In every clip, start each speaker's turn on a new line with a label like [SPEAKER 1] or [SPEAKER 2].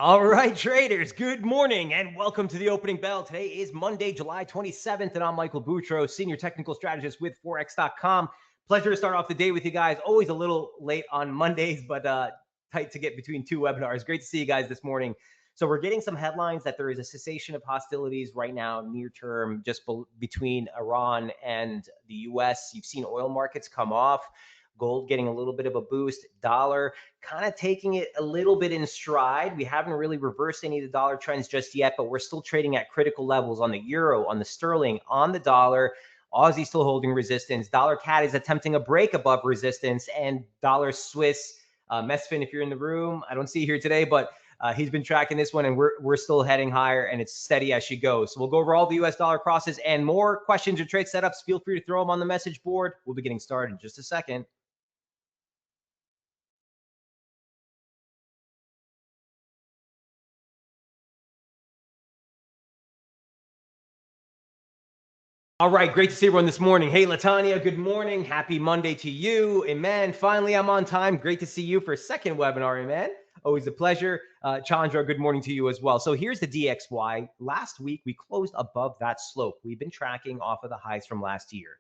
[SPEAKER 1] All right, traders, good morning and welcome to the opening bell. Today is Monday, July 27th, and I'm Michael Boutros, Senior Technical Strategist with FOREX.com. Pleasure to start off the day with you guys. Always a little late on Mondays, but tight to get between two webinars. Great to see you guys this morning. So we're getting some headlines that there is a cessation of hostilities right now, near term, just between Iran and the U.S. You've seen oil markets come off. Gold getting a little bit of a boost. Dollar kind of taking it a little bit in stride. We haven't really reversed any of the dollar trends just yet, but we're still trading at critical levels on the euro, on the sterling, on the dollar. Aussie still holding resistance. Dollar CAD is attempting a break above resistance, and dollar Swiss. Mesfin, if you're in the room, I don't see you here today, but he's been tracking this one, and we're still heading higher, and it's steady as she goes. So we'll go over all the U.S. dollar crosses and more questions or trade setups. Feel free to throw them on the message board. We'll be getting started in just a second. All right, great to see everyone this morning. Hey, Latanya, good morning. Happy Monday to you. Amen. Finally, I'm on time. Great to see you for a second webinar, amen. Always a pleasure. Chandra, good morning to you as well. So here's the DXY. Last week, we closed above that slope. We've been tracking off of the highs from last year.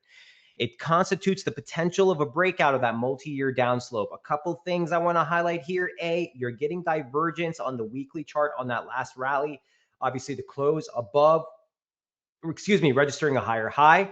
[SPEAKER 1] It constitutes the potential of a breakout of that multi-year downslope. A couple things I want to highlight here. A, you're getting divergence on the weekly chart on that last rally. Obviously, the close above registering a higher high,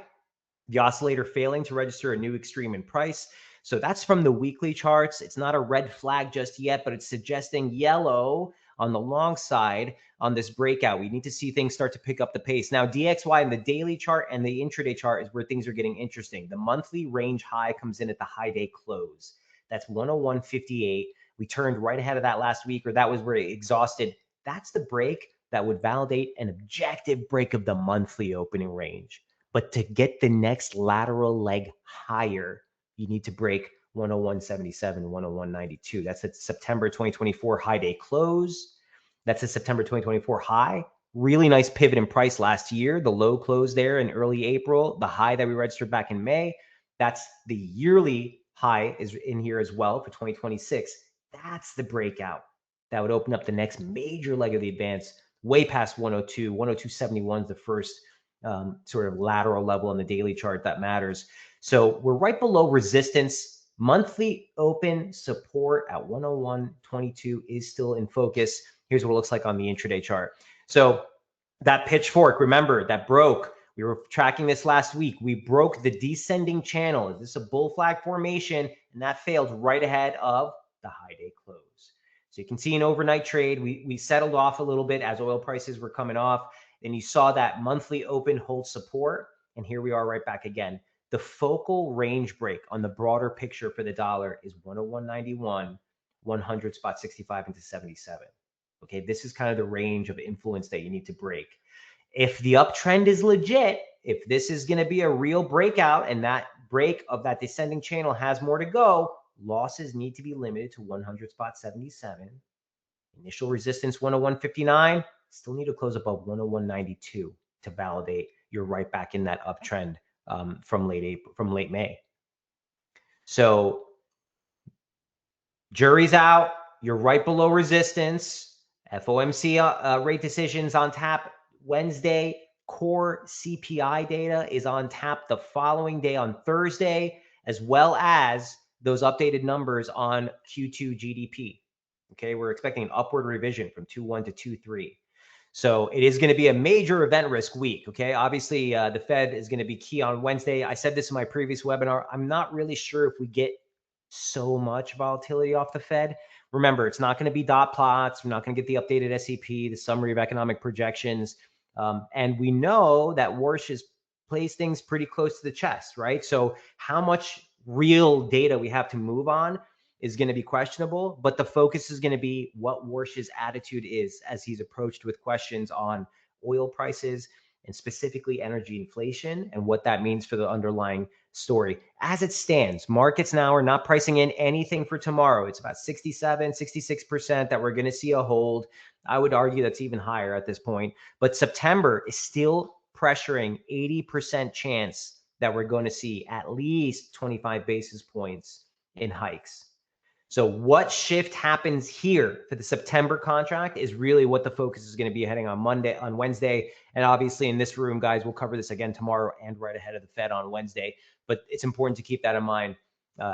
[SPEAKER 1] the oscillator failing to register a new extreme in price. So that's from the weekly charts. It's not a red flag just yet, but it's suggesting yellow on the long side on this breakout. We need to see things start to pick up the pace. Now, DXY in the daily chart and the intraday chart is where things are getting interesting. The monthly range high comes in at the high day close. That's 101.58. We turned right ahead of that last week, or that was where it exhausted. That's the break that would validate an objective break of the monthly opening range. But to get the next lateral leg higher, you need to break 101.77, 101.92. That's a September 2024 high day close. That's a September 2024 high. Really nice pivot in price last year. The low close there in early April. The high that we registered back in May. That's the yearly high is in here as well for 2026. That's the breakout that would open up the next major leg of the advance way past 102. 102.71 is the first sort of lateral level on the daily chart that matters. So we're right below resistance. Monthly open support at 101.22 is still in focus. Here's what it looks like on the intraday chart. So that pitchfork, remember, that broke. We were tracking this last week. We broke the descending channel. Is this a bull flag formation? And that failed right ahead of the high day close. So you can see an overnight trade. We settled off a little bit as oil prices were coming off. And you saw that monthly open hold support. And here we are right back again. The focal range break on the broader picture for the dollar is 101.91, 100 spot 65 into 77. Okay, this is kind of the range of influence that you need to break. If the uptrend is legit, if this is going to be a real breakout and that break of that descending channel has more to go, losses need to be limited to 100 spot 77. Initial resistance 101.59. Still need to close above 101.92 to validate you're right back in that uptrend from late May. So jury's out. You're right below resistance. FOMC rate decisions on tap Wednesday. Core CPI data is on tap the following day on Thursday, as well as those updated numbers on Q2 GDP. Okay, we're expecting an upward revision from 2.1 to 2.3. So it is going to be a major event risk week. Okay, obviously the Fed is going to be key on Wednesday. I said this in my previous webinar. I'm not really sure if we get so much volatility off the Fed. Remember, it's not going to be dot plots. We're not going to get the updated SEP, the summary of economic projections. And we know that Warsh has placed things pretty close to the chest, right? So how much real data we have to move on is going to be questionable, but the focus is going to be what Warsh's attitude is as he's approached with questions on oil prices and specifically energy inflation and what that means for the underlying story. As it stands, markets now are not pricing in anything for tomorrow. It's about 67, 66% that we're going to see a hold. I would argue that's even higher at this point, but September is still pressuring 80% chance that we're going to see at least 25 basis points in hikes. So what shift happens here for the September contract is really what the focus is going to be heading on Wednesday. And obviously in this room, guys, we'll cover this again tomorrow and right ahead of the Fed on Wednesday. But it's important to keep that in mind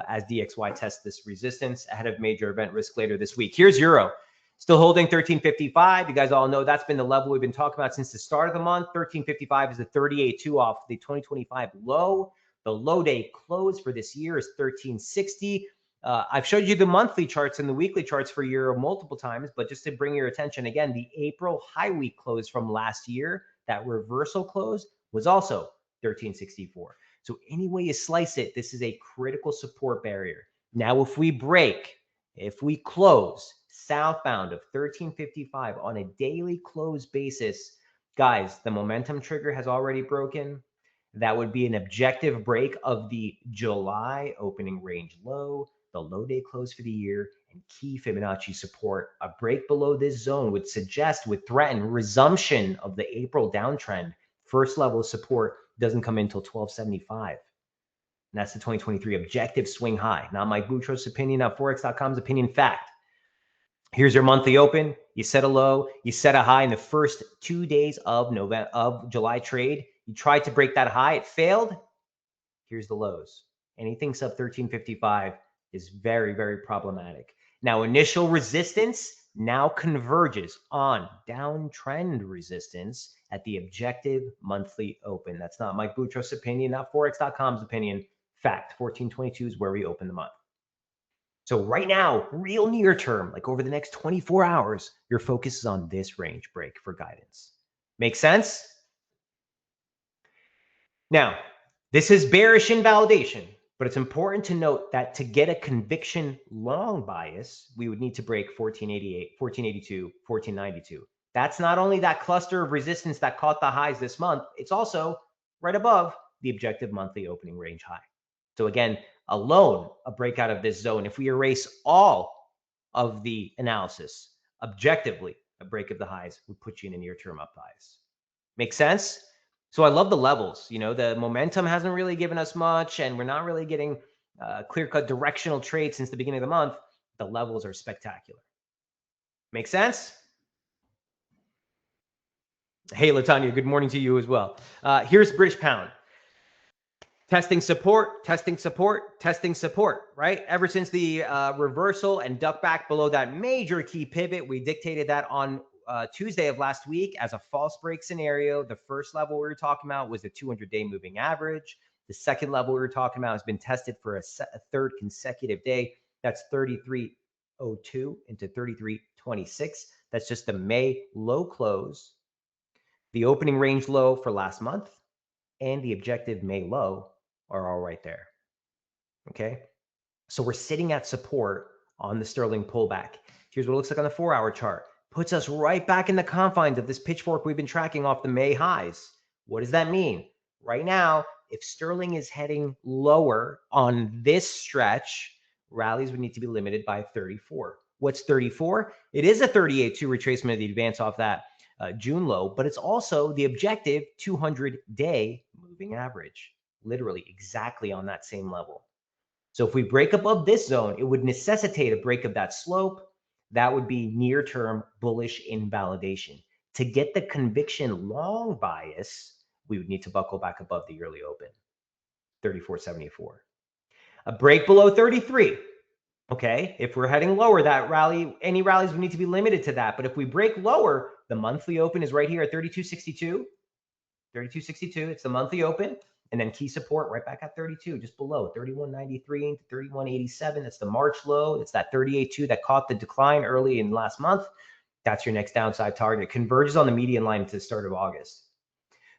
[SPEAKER 1] as DXY tests this resistance ahead of major event risk later this week. Here's Euro. Still holding 1355. You guys all know that's been the level we've been talking about since the start of the month. 1355 is the 38.2 off the 2025 low. The low day close for this year is 1360. I've showed you the monthly charts and the weekly charts for Euro multiple times, but just to bring your attention again, the April high week close from last year, that reversal close was also 1364. So any way you slice it, this is a critical support barrier. Now, if we close southbound of 1355 on a daily close basis, guys, the momentum trigger has already broken. That would be an objective break of the July opening range low, the low day close for the year, and key Fibonacci support. A break below this zone would threaten resumption of the April downtrend. First level of support doesn't come in until 1275. And that's the 2023 objective swing high. Not Mike Boutros' opinion, not FOREX.com's opinion, fact. Here's your monthly open. You set a low, you set a high in the first 2 days of July trade. You tried to break that high, it failed. Here's the lows. Anything sub 1355 is very, very problematic. Now, initial resistance now converges on downtrend resistance at the objective monthly open. That's not Mike Boutros' opinion, not FOREX.com's opinion. Fact, 1422 is where we open the month. So right now, real near term, like over the next 24 hours, your focus is on this range break for guidance. Make sense? Now, this is bearish invalidation, but it's important to note that to get a conviction long bias, we would need to break 1488, 1482, 1492. That's not only that cluster of resistance that caught the highs this month, it's also right above the objective monthly opening range high. So again, alone, a breakout of this zone, if we erase all of the analysis, objectively, a break of the highs would put you in a near-term up bias. Make sense? So I love the levels. You know, the momentum hasn't really given us much, and we're not really getting clear-cut directional trades since the beginning of the month. The levels are spectacular. Make sense? Hey, Latanya, good morning to you as well. Here's British pound. Testing support, testing support, testing support, right? Ever since the reversal and duck back below that major key pivot, we dictated that on Tuesday of last week as a false break scenario. The first level we were talking about was the 200-day moving average. The second level we were talking about has been tested for a third consecutive day. That's 33.02 into 33.26. That's just the May low close, the opening range low for last month, and the objective May low are all right there. Okay. So we're sitting at support on the sterling pullback. Here's what it looks like on the 4-hour chart. Puts us right back in the confines of this pitchfork we've been tracking off the May highs. What does that mean? Right now, if sterling is heading lower on this stretch, rallies would need to be limited by 34. What's 34? It is a 38.2 retracement of the advance off that June low, but it's also the objective 200-day moving average, literally exactly on that same level. So if we break above this zone, it would necessitate a break of that slope. That would be near-term bullish invalidation. To get the conviction long bias, we would need to buckle back above the yearly open, 34.74. A break below 33. Okay, if we're heading lower, that rally, any rallies would need to be limited to that. But if we break lower, the monthly open is right here at 32.62. 32.62, it's the monthly open. And then key support right back at 32, just below 31.93 to 31.87. That's the March low. It's that 38.2 that caught the decline early in last month. That's your next downside target. Converges on the median line to the start of August.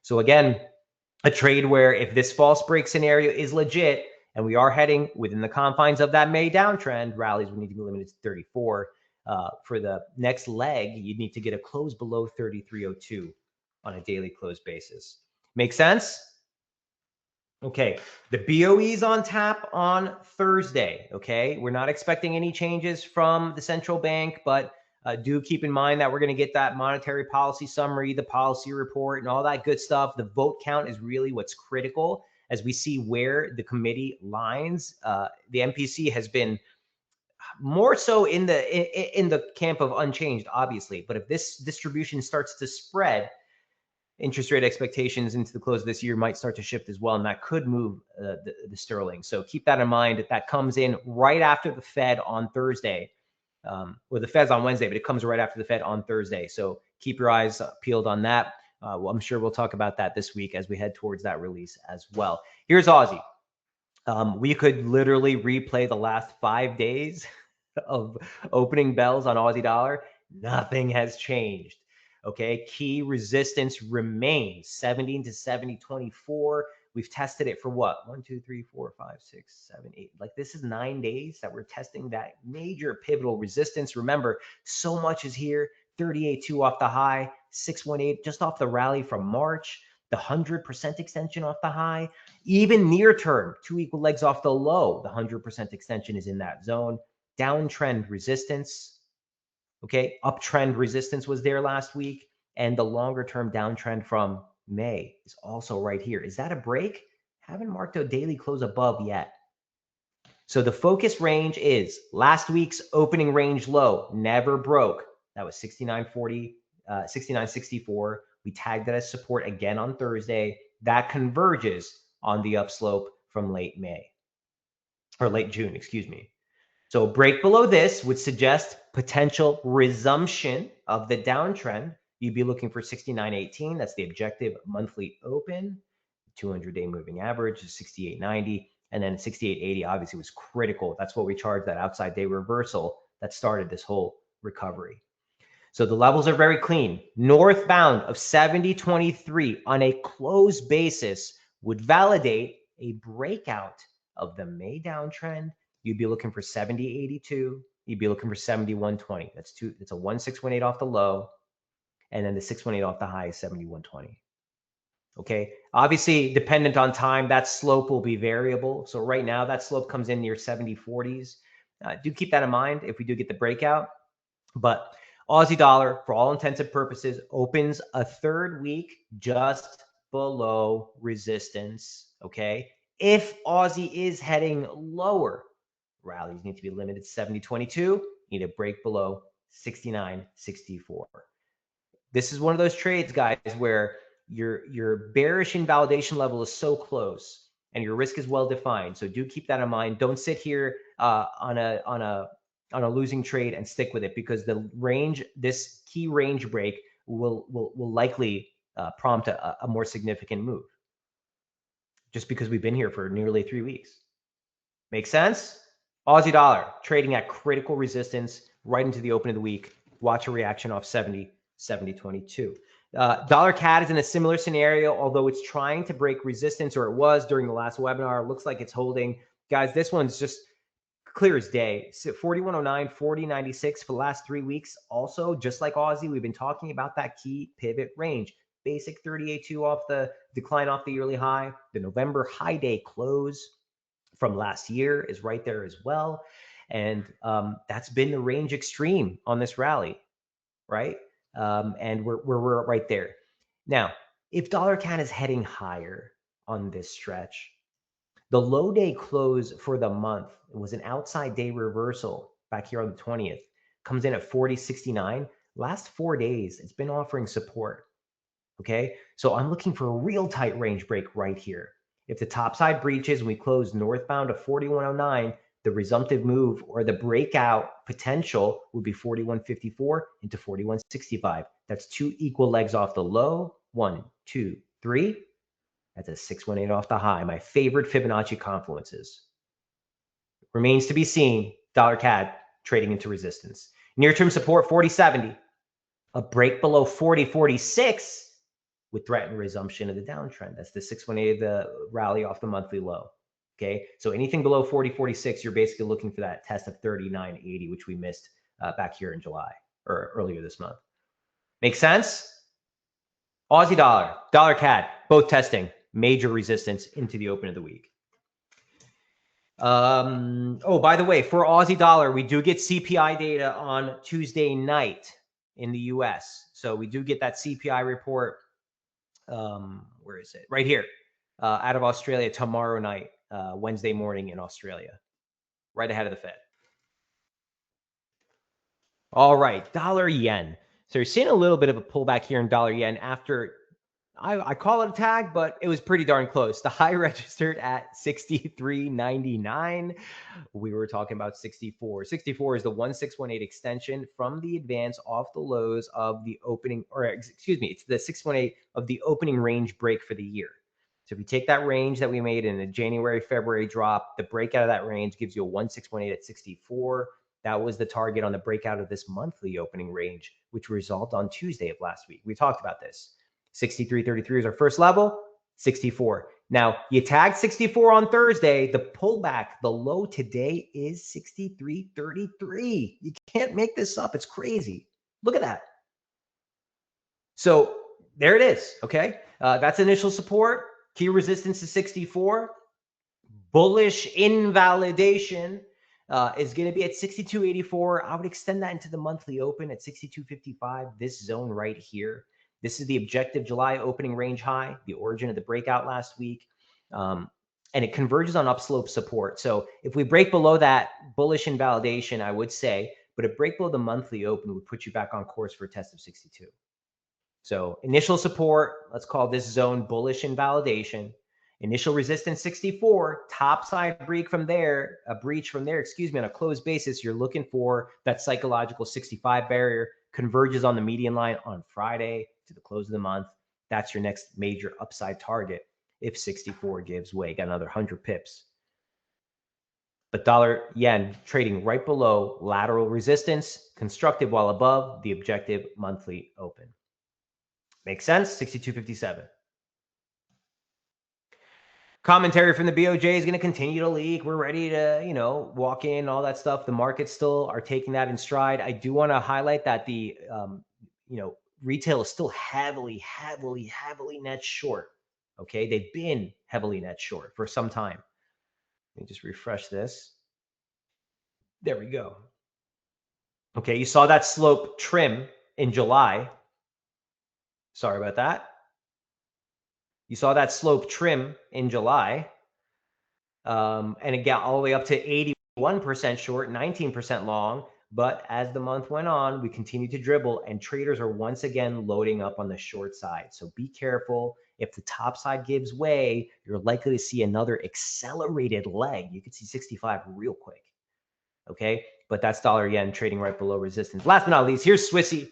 [SPEAKER 1] So again, a trade where if this false break scenario is legit and we are heading within the confines of that May downtrend, rallies would need to be limited to 34. For the next leg, you'd need to get a close below 33.02 on a daily close basis. Make sense? Okay, the BOE is on tap on Thursday, okay? We're not expecting any changes from the central bank, but do keep in mind that we're going to get that monetary policy summary, the policy report, and all that good stuff. The vote count is really what's critical as we see where the committee lines. The MPC has been more so in the camp of unchanged, obviously. But if this distribution starts to spread, interest rate expectations into the close of this year might start to shift as well, and that could move the sterling. So keep that in mind. That comes in right after the Fed on Thursday, or the Fed's on Wednesday, but it comes right after the Fed on Thursday. So keep your eyes peeled on that. Well, I'm sure we'll talk about that this week as we head towards that release as well. Here's Aussie. We could literally replay the last 5 days of opening bells on Aussie dollar. Nothing has changed. Okay, key resistance remains 70 to 70.24. We've tested it for what? 1, 2, 3, 4, 5, 6, 7, 8. Like this is 9 days that we're testing that major pivotal resistance. Remember, so much is here. 38.2 off the high, 618 just off the rally from March. The 100% extension off the high. Even near term, 2 equal legs off the low. The 100% extension is in that zone. Downtrend resistance. Okay, uptrend resistance was there last week, and the longer term downtrend from May is also right here. Is that a break? Haven't marked a daily close above yet. So the focus range is last week's opening range low, never broke. That was 69.40, 69.64. We tagged that as support again on Thursday. That converges on the upslope from late May, or late June, excuse me. So a break below this would suggest potential resumption of the downtrend. You'd be looking for 69.18. That's the objective monthly open. 200-day moving average is 68.90. And then 68.80 obviously was critical. That's what we charged that outside day reversal that started this whole recovery. So the levels are very clean. Northbound of 70.23 on a closed basis would validate a breakout of the May downtrend. You'd be looking for 70.82. You'd be looking for 71.20. That's a 1618 off the low. And then the 618 off the high is 71.20. Okay. Obviously, dependent on time, that slope will be variable. So right now, that slope comes in near 70.40s. Do keep that in mind if we do get the breakout. But Aussie dollar, for all intents and purposes, opens a third week just below resistance. Okay. If Aussie is heading lower, rallies need to be limited to 70.22, need a break below 69.64. This is one of those trades, guys, where your bearish invalidation level is so close and your risk is well defined. So do keep that in mind. Don't sit here on a losing trade and stick with it, because the range, this key range break will likely prompt a more significant move, just because we've been here for nearly 3 weeks. Make sense? Aussie dollar trading at critical resistance right into the open of the week. Watch a reaction off 70.22. Dollar CAD is in a similar scenario, although it's trying to break resistance, or it was during the last webinar. It looks like it's holding. Guys, this one's just clear as day. So 41.09, 40.96 for the last 3 weeks. Also, just like Aussie, we've been talking about that key pivot range. Basic 38.2 off the decline off the yearly high. The November high day close from last year is right there as well. And that's been the range extreme on this rally, right? And we're right there. Now, if dollar CAD is heading higher on this stretch, the low day close for the month, it was an outside day reversal back here on the 20th, comes in at 40.69. Last 4 days, it's been offering support. Okay, so I'm looking for a real tight range break right here. If the top side breaches and we close northbound of 41.09, the resumptive move or the breakout potential would be 41.54 into 41.65. That's 2 equal legs off the low. 1, 2, 3. That's a 618 off the high. My favorite Fibonacci confluences. Remains to be seen. Dollar CAD trading into resistance. Near-term support 40.70. A break below 40.46 would threaten resumption of the downtrend. That's the 618, the rally off the monthly low. Okay, so anything below 40.46, you're basically looking for that test of 39.80, which we missed back here in July or earlier this month. Make sense? Aussie dollar, dollar CAD, both testing major resistance into the open of the week. Oh, by the way, for Aussie dollar, we do get CPI data on Tuesday night in the US. So we do get that CPI report. Where is it? Right here, out of Australia tomorrow night, Wednesday morning in Australia, right ahead of the Fed. All right, dollar yen. So you're seeing a little bit of a pullback here in dollar yen after I call it a tag, but it was pretty darn close. The high registered at 63.99. We were talking about 64. 64 is the 1618 extension from the advance off the lows of the opening, or excuse me, it's the 618 of the opening range break for the year. So if you take that range that we made in the January, February drop, the breakout of that range gives you a 1618 at 64. That was the target on the breakout of this monthly opening range, which resolved on Tuesday of last week. We talked about this. 63.33 is our first level, 64. Now, you tagged 64 on Thursday. The pullback, the low today is 63.33. You can't make this up. It's crazy. Look at that. So there it is, okay? That's initial support. Key resistance is 64. Bullish invalidation is going to be at 62.84. I would extend that into the monthly open at 62.55, this zone right here. This is the objective July opening range high, the origin of the breakout last week. And it converges on upslope support. So if we break below that bullish invalidation, I would say, but a break below the monthly open would put you back on course for a test of 62. So initial support, let's call this zone bullish invalidation. Initial resistance 64, top side breach from there, excuse me, on a closed basis, you're looking for that psychological 65 barrier, converges on the median line on Friday to the close of the month. That's your next major upside target if 64 gives way, got another 100 pips. But dollar yen trading right below lateral resistance, constructive while above the objective monthly open. Makes sense? 62.57. Commentary from the BOJ is going to continue to leak. We're ready to, walk in, all that stuff. The markets still are taking that in stride. I do want to highlight that the, retail is still heavily net short. Okay. They've been heavily net short for some time. Let me just refresh this. There we go. Okay. You saw that slope trim in July. Sorry about that. You saw that slope trim in July. And it got all the way up to 81% short, 19% long. But as the month went on, we continued to dribble, and traders are once again loading up on the short side. So be careful. If the top side gives way, you're likely to see another accelerated leg. You could see 65 real quick. Okay. But that's dollar yen trading right below resistance. Last but not least, here's Swissy.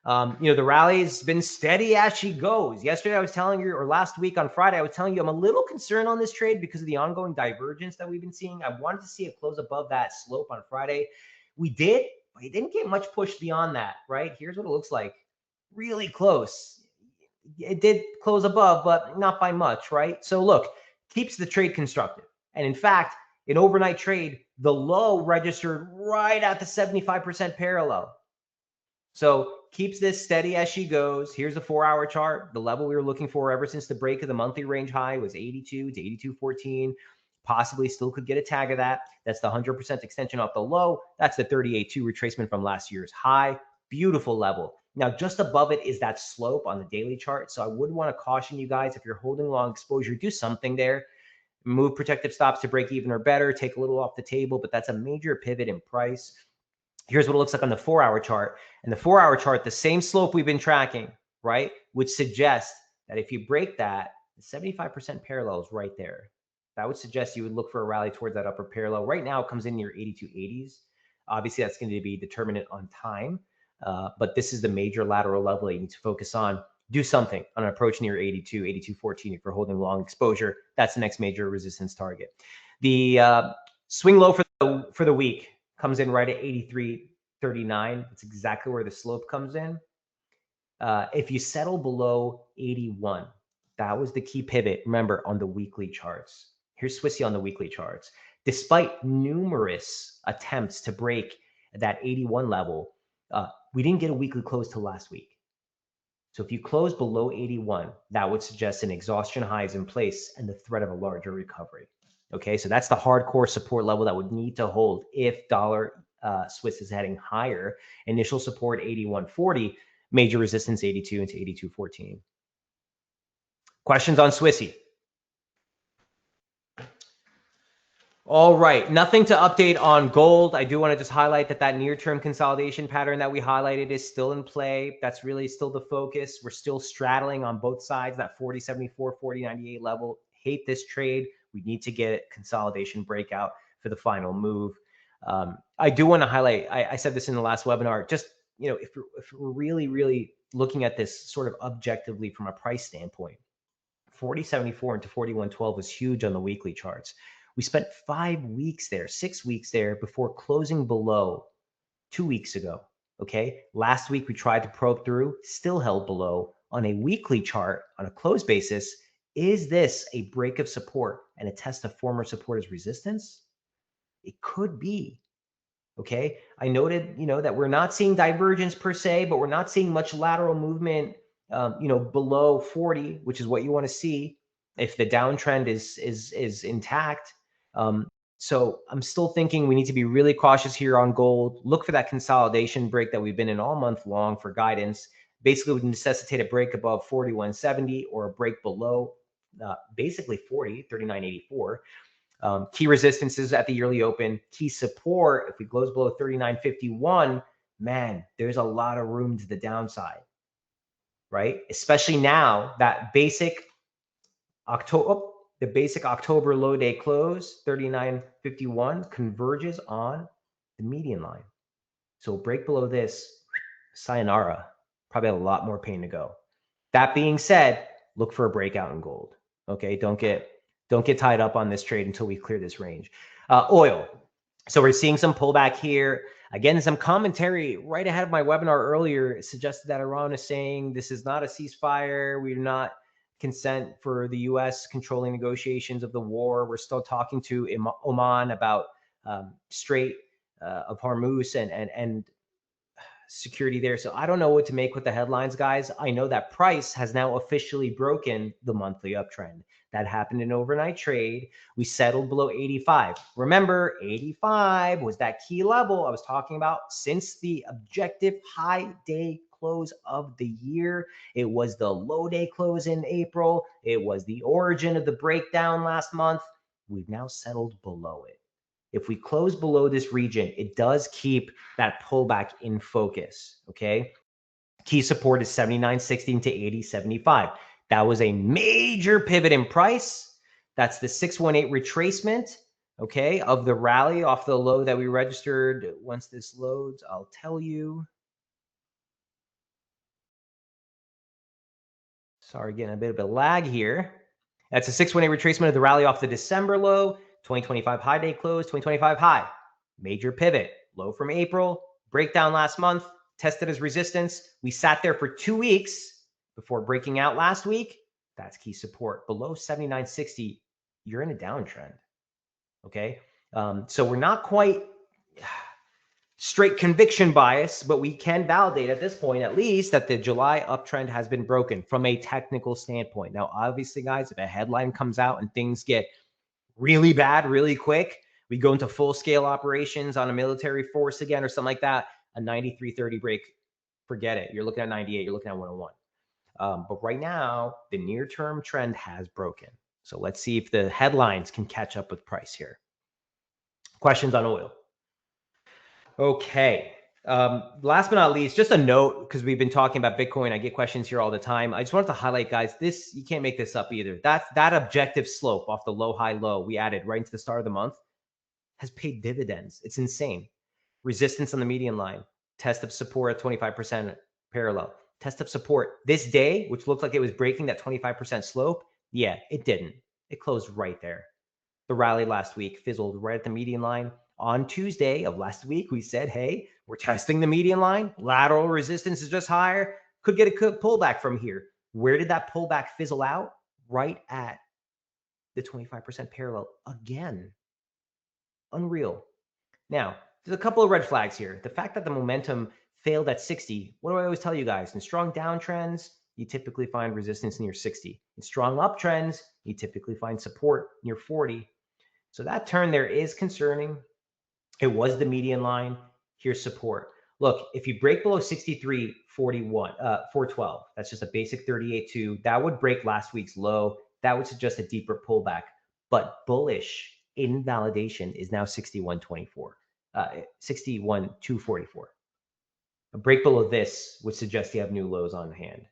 [SPEAKER 1] The rally's been steady as she goes. Yesterday, I was telling you, or last week on Friday, I was telling you I'm a little concerned on this trade because of the ongoing divergence that we've been seeing. I wanted to see it close above that slope on Friday. We did, but it didn't get much push beyond that, right? Here's what it looks like. Really close. It did close above, but not by much, right? So look, keeps the trade constructive. And in fact, in overnight trade, the low registered right at the 75% parallel. So keeps this steady as she goes. Here's the 4-hour chart. The level we were looking for ever since the break of the monthly range high was 82 to 82.14. Possibly still could get a tag of that. That's the 100% extension off the low. That's the 38.2 retracement from last year's high. Beautiful level. Now, just above it is that slope on the daily chart. So I would want to caution you guys, if you're holding long exposure, do something there. Move protective stops to break even or better. Take a little off the table, but that's a major pivot in price. Here's what it looks like on the 4-hour chart. And the 4-hour chart, the same slope we've been tracking, right, would suggest that if you break that, the 75% parallel is right there. That would suggest you would look for a rally towards that upper parallel. Right now, it comes in near 82.80s. Obviously, that's going to be determinant on time. But this is the major lateral level that you need to focus on. Do something on an approach near 82, 82.14 if you're holding long exposure. That's the next major resistance target. The swing low for the week comes in right at 83.39. That's exactly where the slope comes in. If you settle below 81, that was the key pivot. Remember, on the weekly charts. Here's Swissy on the weekly charts. Despite numerous attempts to break that 81 level, we didn't get a weekly close till last week. So if you close below 81, that would suggest an exhaustion high is in place and the threat of a larger recovery. Okay, so that's the hardcore support level that would need to hold if dollar Swiss is heading higher. Initial support 81.40, major resistance 82 into 82.14. Questions on Swissy? All right, nothing to update on gold. I do want to just highlight that that near-term consolidation pattern that we highlighted is still in play. That's really still the focus. We're still straddling on both sides, that 40.74, 40.98 level. Hate this trade. We need to get consolidation breakout for the final move. I do want to highlight, I said this in the last webinar, just, you know, if we're really, really looking at this sort of objectively from a price standpoint, 40.74 into 41.12 was huge on the weekly charts. We spent 5 weeks there, 6 weeks there before closing below 2 weeks ago. Okay. Last week, we tried to probe through, still held below on a weekly chart on a close basis. Is this a break of support and a test of former supporters resistance? It could be. Okay. I noted, you know, that we're not seeing divergence per se, but we're not seeing much lateral movement, you know, below 40, which is what you want to see if the downtrend is intact. So I'm still thinking we need to be really cautious here on gold. Look for that consolidation break that we've been in all month long for guidance. Basically, would necessitate a break above 41.70 or a break below basically 40, 39.84. Key resistances at the yearly open, key support. If we close below 39.51, man, there's a lot of room to the downside, right? Especially now that basic October low day close, 39.51, converges on the median line. So break below this, sayonara, probably a lot more pain to go. That being said, look for a breakout in gold. Okay, don't get tied up on this trade until we clear this range. Oil. So we're seeing some pullback here. Again, some commentary right ahead of my webinar earlier suggested that Iran is saying this is not a ceasefire. We do not consent for the U.S. controlling negotiations of the war. We're still talking to Oman about Strait of Hormuz and security there. So I don't know what to make with the headlines, guys. I know that price has now officially broken the monthly uptrend. That happened in overnight trade. We settled below 85. Remember, 85 was that key level I was talking about since the objective high day close of the year. It was the low day close in April. It was the origin of the breakdown last month. We've now settled below it. If we close below this region, it does keep that pullback in focus, okay? Key support is 79.60 to 80.75. That was a major pivot in price. That's the 618 retracement, okay, of the rally off the low that we registered. Once this loads, I'll tell you. Sorry, getting a bit of a lag here. That's a 618 retracement of the rally off the December low, 2025 high day close, 2025 high. Major pivot, low from April, breakdown last month, tested as resistance. We sat there for 2 weeks before breaking out last week. That's key support. Below 79.60, you're in a downtrend. Okay. So we're not quite straight conviction bias, but we can validate at this point, at least, that the July uptrend has been broken from a technical standpoint. Now, obviously, guys, if a headline comes out and things get really bad really quick, we go into full scale operations on a military force again or something like that, a 93.30 break, forget it. You're looking at 98, you're looking at 101. But right now, the near term trend has broken. So let's see if the headlines can catch up with price here. Questions on oil? Okay. Last but not least, just a note, because we've been talking about Bitcoin. I get questions here all the time. I just wanted to highlight, guys, this, you can't make this up either. That objective slope off the low, high, low we added right into the start of the month has paid dividends. It's insane. Resistance on the median line, test of support at 25% parallel, test of support this day, which looked like it was breaking that 25% slope. Yeah, it didn't. It closed right there. The rally last week fizzled right at the median line. On Tuesday of last week, we said, hey, we're testing the median line. Lateral resistance is just higher. Could get a pullback from here. Where did that pullback fizzle out? Right at the 25% parallel again. Unreal. Now, there's a couple of red flags here. The fact that the momentum failed at 60. What do I always tell you guys? In strong downtrends, you typically find resistance near 60. In strong uptrends, you typically find support near 40. So that turn there is concerning. It was the median line. Here's support. Look, if you break below 63.41, 412, that's just a basic 38.2. That would break last week's low. That would suggest a deeper pullback. But bullish invalidation is now 61.24, 61.244. A break below this would suggest you have new lows on hand.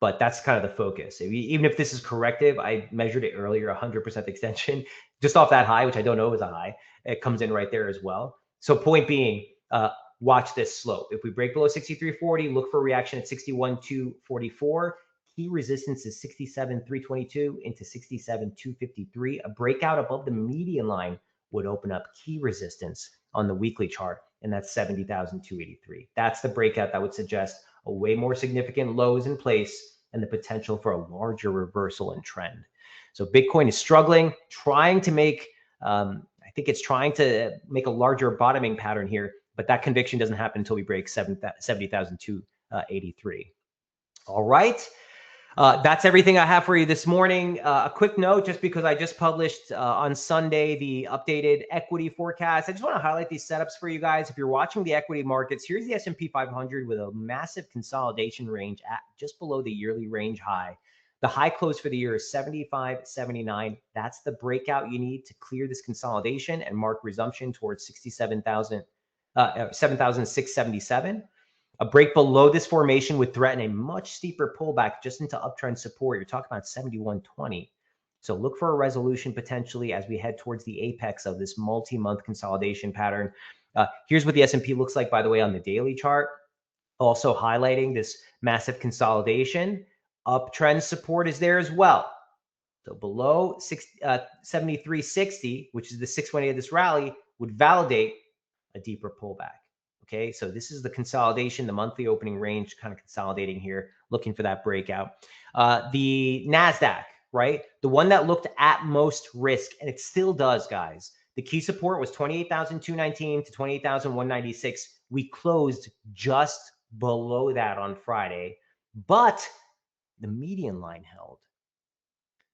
[SPEAKER 1] But that's kind of the focus. Even if this is corrective, I measured it earlier, 100% extension, just off that high, which I don't know is a high. It comes in right there as well. So point being, watch this slope. If we break below 63.40, look for a reaction at 61.244. Key resistance is 67.322 into 67.253. A breakout above the median line would open up key resistance on the weekly chart, and that's 70,283. That's the breakout that would suggest a way more significant lows in place and the potential for a larger reversal in trend. So Bitcoin is struggling, trying to make, I think it's trying to make a larger bottoming pattern here, but that conviction doesn't happen until we break 70,283. All right. That's everything I have for you this morning. A quick note, just because I just published on Sunday the updated equity forecast. I just want to highlight these setups for you guys. If you're watching the equity markets, here's the S&P 500 with a massive consolidation range at just below the yearly range high. The high close for the year is 75.79. That's the breakout you need to clear this consolidation and mark resumption towards 7,677. A break below this formation would threaten a much steeper pullback just into uptrend support. You're talking about 71.20. So look for a resolution potentially as we head towards the apex of this multi-month consolidation pattern. Here's what the S&P looks like, by the way, on the daily chart. Also highlighting this massive consolidation. Uptrend support is there as well. So below 73.60, which is the 618 of this rally, would validate a deeper pullback. Okay, so this is the consolidation, the monthly opening range, kind of consolidating here, looking for that breakout. The NASDAQ, right? The one that looked at most risk, and it still does, guys. The key support was 28,219 to 28,196. We closed just below that on Friday, but the median line held.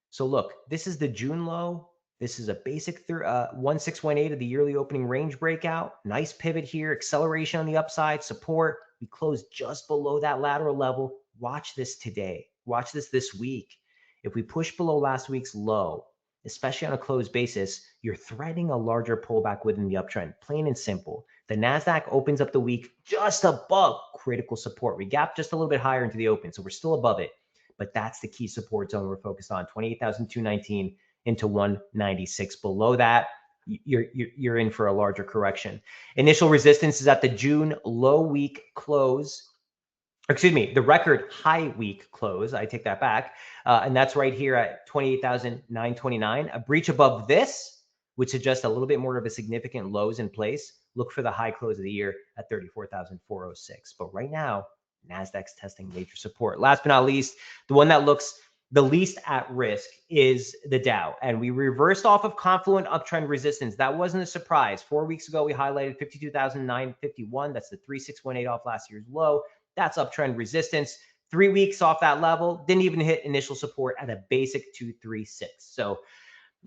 [SPEAKER 1] So look, this is the June low. This is a basic 1618 of the yearly opening range breakout. Nice pivot here, acceleration on the upside, support. We closed just below that lateral level. Watch this today. Watch this week. If we push below last week's low, especially on a closed basis, you're threading a larger pullback within the uptrend, plain and simple. The NASDAQ opens up the week just above critical support. We gapped just a little bit higher into the open, so we're still above it. But that's the key support zone we're focused on, 28,219 into 196. Below that, you're in for a larger correction. Initial resistance is at the June low week close. Excuse me, the record high week close. I take that back. And that's right here at 28,929. A breach above this would suggest a little bit more of a significant lows in place. Look for the high close of the year at 34,406. But right now, NASDAQ's testing major support. Last but not least, the one that looks the least at risk is the Dow. And we reversed off of confluent uptrend resistance. That wasn't a surprise. 4 weeks ago, we highlighted 52,951. That's the 3618 off last year's low. That's uptrend resistance. 3 weeks off that level, didn't even hit initial support at a basic 236. So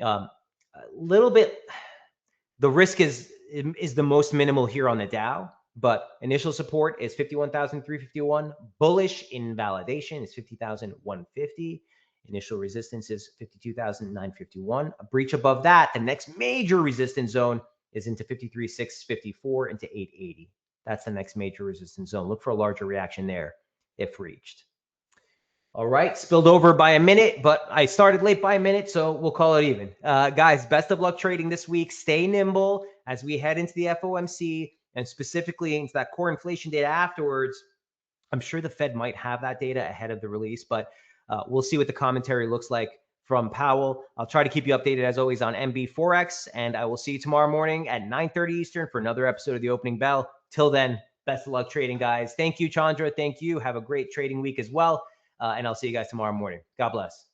[SPEAKER 1] a little bit, the risk is the most minimal here on the Dow. But initial support is 51,351. Bullish invalidation is 50,150. Initial resistance is 52,951. A breach above that, the next major resistance zone is into 53,654 into 880. That's the next major resistance zone. Look for a larger reaction there if reached. All right, spilled over by a minute, but I started late by a minute, so we'll call it even. Guys, best of luck trading this week. Stay nimble as we head into the FOMC. And specifically into that core inflation data afterwards. I'm sure the Fed might have that data ahead of the release, but we'll see what the commentary looks like from Powell. I'll try to keep you updated as always on MB Forex, and I will see you tomorrow morning at 9:30 Eastern for another episode of The Opening Bell. Till then, best of luck trading, guys. Thank you, Chandra. Thank you. Have a great trading week as well, and I'll see you guys tomorrow morning. God bless.